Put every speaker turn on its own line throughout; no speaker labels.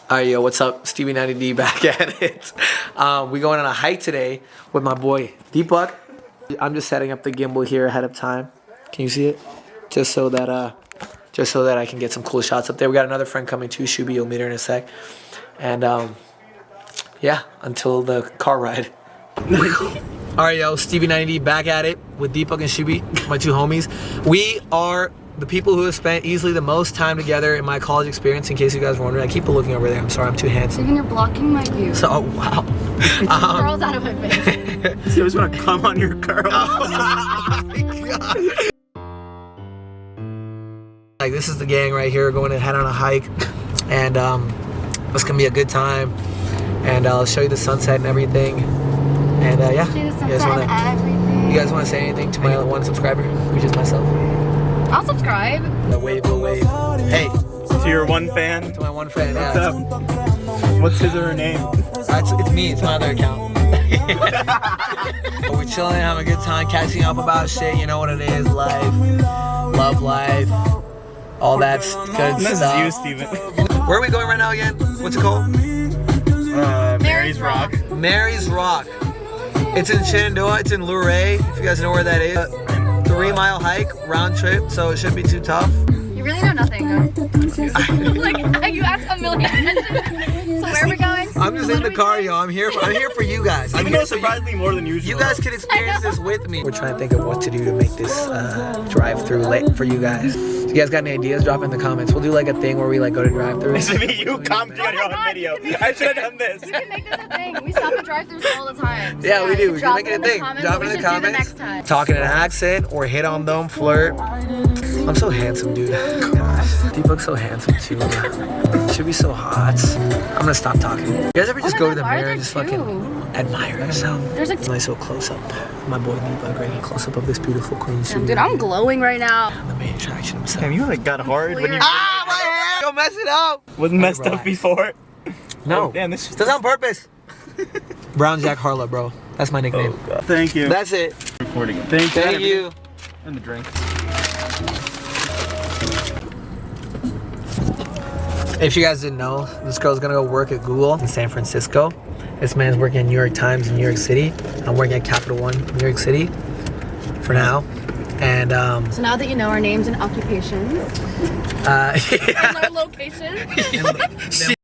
Alright, yo, what's up? Stevie 90D back at it. We going on a hike today with my boy Deepak. I'm just setting up the gimbal here ahead of time. Can you see it? Just so that I can get some cool shots up there. We got another friend coming too, Shubi. You'll meet her in a sec. And yeah, until the car ride. Alright, yo, Stevie 90D back at it with Deepak and Shubi, my two homies. We are the people who have spent easily the most time together in my college experience, in case you guys were wondering. I keep looking over there. I'm sorry, I'm too handsome.
Even you're blocking my view.
So, oh, wow.
Girls out of my face.
You always want to come on your girl.
Oh my God. Like, this is the gang right here going to head on a hike. And it's going to be a good time. And I'll show you the sunset and everything. And yeah.
Show you the sunset and everything.
You guys want to say anything to my one subscriber, which is myself?
I'll subscribe.
A wave, a wave. Hey.
To your one fan?
To my one fan,
What's
yeah.
up? What's his or her name?
It's me, it's my other account. We're chilling, having a good time, catching up about shit, you know what it is, life, love life, all that good
This
stuff.
is you, Steven.
Where are we going right now again? What's it called?
Mary's Rock.
Mary's Rock. It's in Shenandoah, it's in Luray, if you guys know where that is. 3-mile hike, round trip, so it shouldn't be too tough.
You really know nothing, like, you asked a million questions. So where are we going?
I'm just in the car, yo. I'm here for you guys.
Steven knows surprisingly more than usual.
You guys can experience this with me. We're trying to think of what to do to make this drive-through lit for you guys. If you guys got any ideas, drop in the comments. We'll do like a thing where we like go to drive-through.
This would be you commenting on your own video. I should have done this.
You can make this a thing. We stop at drive-thrus all the time. So
Yeah, we do. We can
drop
make it a thing. Drop it in the comments.
Next time.
Talk in an accent or hit on them, flirt. I'm so handsome, dude. Gosh, Deepak's so handsome too. Should be so hot. I'm gonna stop talking. You guys ever just go to the mirror and just fucking admire yourself?
There's a
nice little close-up. My boy Deepak right here. Close-up of this beautiful queen.
dude, I'm glowing right now.
The main attraction himself.
Damn, you like got hard when you
Ah, my hair! Don't mess it up!
wasn't messed up before.
No.
Oh, damn, this is
That's on purpose. Brown Jack Harlow, bro. That's my nickname.
Oh, God. Thank you.
That's it.
Recording it.
Thank you.
And the drink.
If you guys didn't know, this girl's gonna go work at Google in San Francisco. This man's working at New York Times in New York City. I'm working at Capital One, New York City, for now. And
So now that you know our names and occupations
yeah.
and our locations.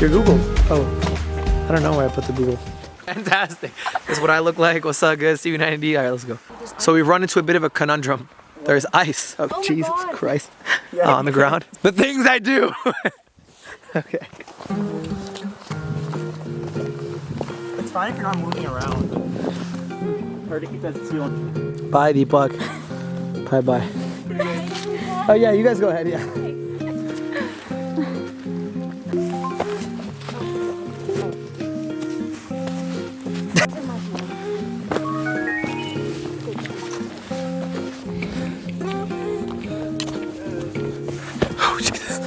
Your Google. Oh, I don't know where I put the Google. Fantastic. This is what I look like. What's up, good? Stevie 90D. All right, let's go. So we've run into a bit of a conundrum. There's ice. Oh Jesus Christ. On the ground. The things I do. Okay.
It's fine if you're not moving around. Hard to keep that seal.
Bye, Deepak. Bye. Oh yeah, you guys go ahead. Yeah. Oh Jesus.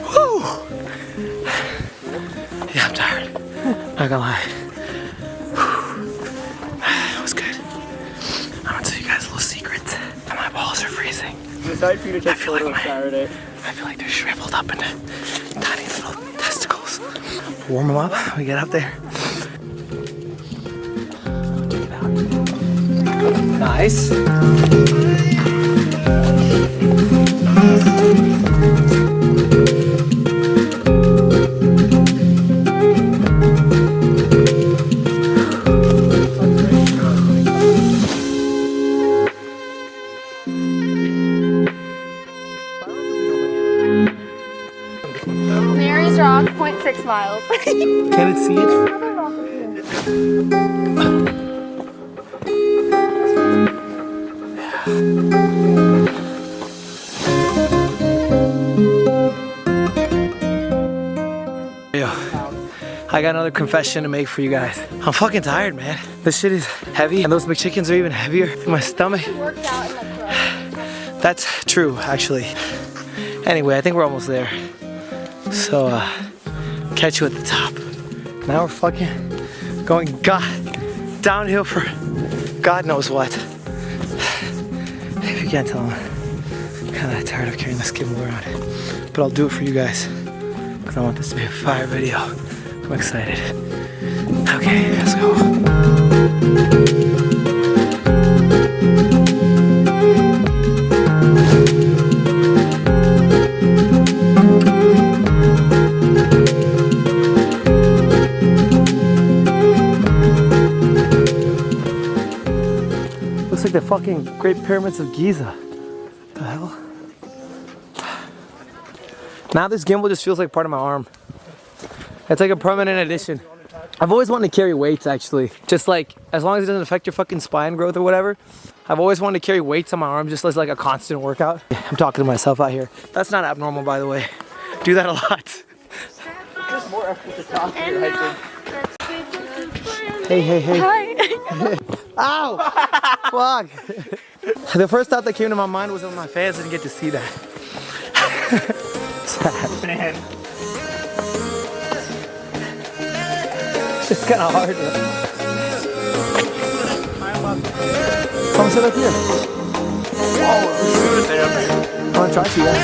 Woo. Yeah, I'm tired. Not gonna lie. It was good. I'm gonna tell you guys a little secret. My balls are freezing.
Decide for you to take photos Saturday.
I feel like they're shriveled up into tiny little testicles. Warm them up. We get up there. Check it out. Nice.
0.6 miles.
Can it see it? Yo, I got another confession to make for you guys. I'm fucking tired, man. This shit is heavy, and those McChickens are even heavier in my stomach.
Worked out in the throat.
That's true, actually. Anyway, I think we're almost there. So, catch you at the top. Now we're fucking going downhill for God knows what. If you can't tell, I'm kind of tired of carrying this gimbal around. But I'll do it for you guys, because I want this to be a fire video. I'm excited. Okay, let's go. Looks like the fucking Great Pyramids of Giza. What the hell? Now this gimbal just feels like part of my arm. It's like a permanent addition. I've always wanted to carry weights, actually. Just like, as long as it doesn't affect your fucking spine growth or whatever. I've always wanted to carry weights on my arm just as like a constant workout. I'm talking to myself out here. That's not abnormal, by the way. Do that a lot.
Just more effort to talk to you, I think.
Hey.
Hi.
Ow! Fuck! The first thought that came to my mind was that my fans didn't get to see that. Sad.
Man.
It's kind of hard. Come sit up here. I want to try to see that.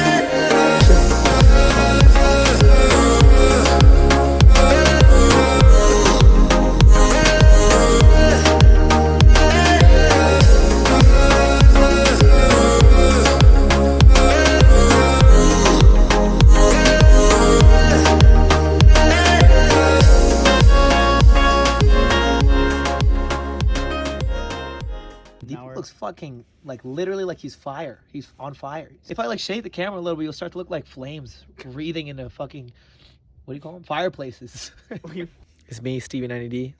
Looks fucking like literally like he's fire. He's on fire. If I like shake the camera a little bit, you'll start to look like flames breathing into fucking, what do you call them? Fireplaces. It's me, Stevie 90D.
He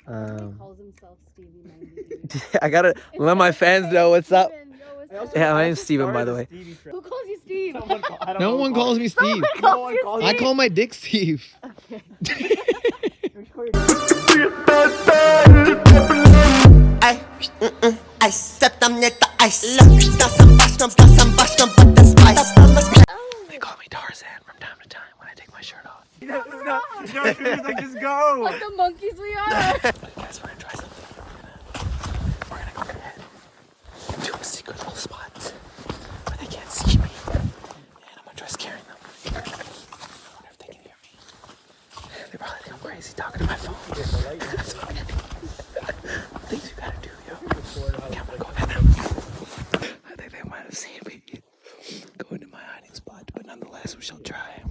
calls himself Stevie 90.
I gotta let my fans know what's up. Yeah, my name's Steven, by the way.
Who calls you Steve?
No one calls me Steve. I call my dick Steve.
Okay.
I stepped on it, the ice.
They call me Tarzan from time to time when I take my shirt off.
No, like, just go.
Like the monkeys we are.
Guys, we're gonna try something. We're gonna go ahead to a secret little spot where they can't see me. And I'm gonna try scaring them. I wonder if they can hear me. They probably think I'm crazy talking to my phone. That's okay. Things you gotta do, yo. Okay, I'm gonna go ahead now. I think they might have seen me go into my hiding spot, but nonetheless, we shall try.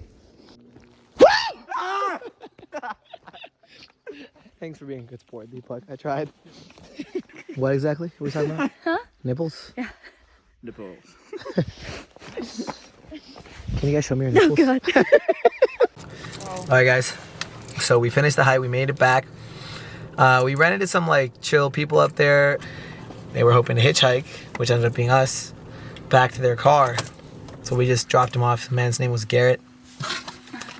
Thanks for being a good sport, Deepak. I tried. What exactly? What are we talking about?
Huh?
Nipples?
Yeah.
Nipples.
Can you guys show me your nipples?
Oh, God.
Alright, guys. So we finished the hike. We made it back. We ran into some like chill people up there. They were hoping to hitchhike, which ended up being us, back to their car. So we just dropped him off. The man's name was Garrett.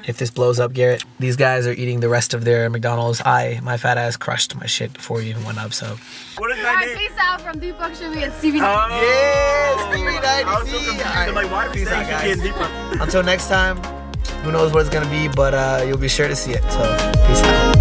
If this blows up, Garrett, these guys are eating the rest of their McDonald's. My fat ass crushed my shit before we even went up, so.
What is
All
my
right,
name?
peace out from Deepak Shivy and Stevie.
Yeah, Stevie 90D.
I was so confused. I'm like, why are we
Peace
saying
out,
Stevie
guys.
and Deepak?
Until next time, who knows what it's gonna be, but you'll be sure to see it. So, peace out.